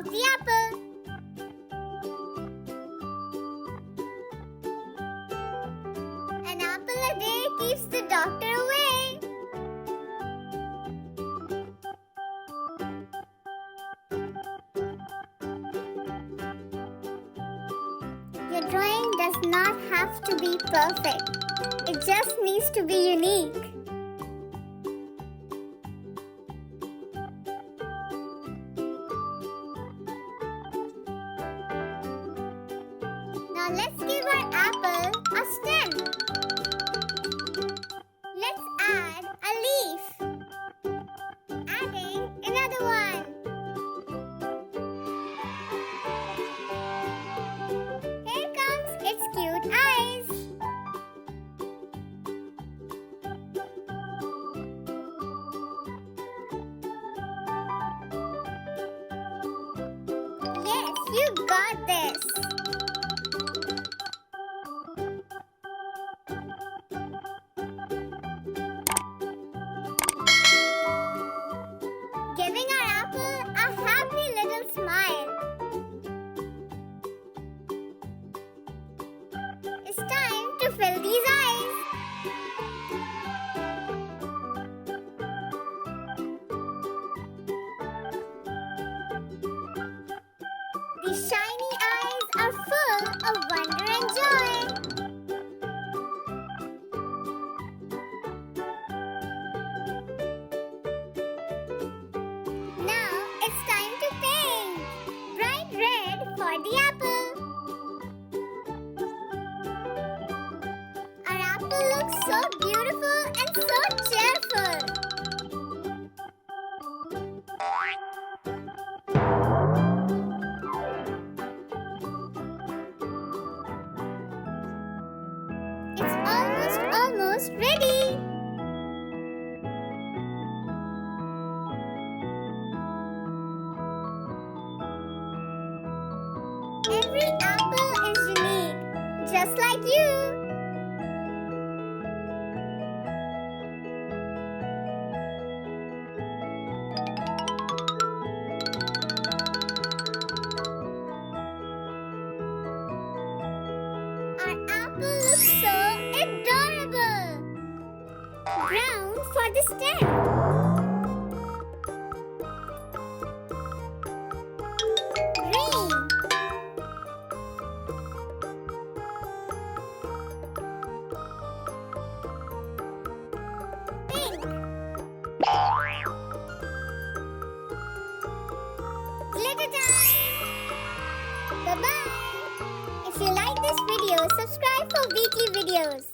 of the apple. An apple a day keeps the doctor away. Your drawing does not have to be perfect. It just needs to be unique. Now let's give our apple a stem. Let's add a leaf. Adding another one. Here comes its cute eyes. Yes, you got this. Giving our apple a happy little smile. It's time to fill these eyes. These shiny eyes are full of wonder and joy. Now it's time to paint. Bright red for the apple. Our apple looks so beautiful and so cheerful. It's almost ready. Every apple is unique, just like you. Our apple looks so adorable. Brown for the stem. Green. Pink. Glitter time. Bye-bye. If you like this video, subscribe for weekly videos.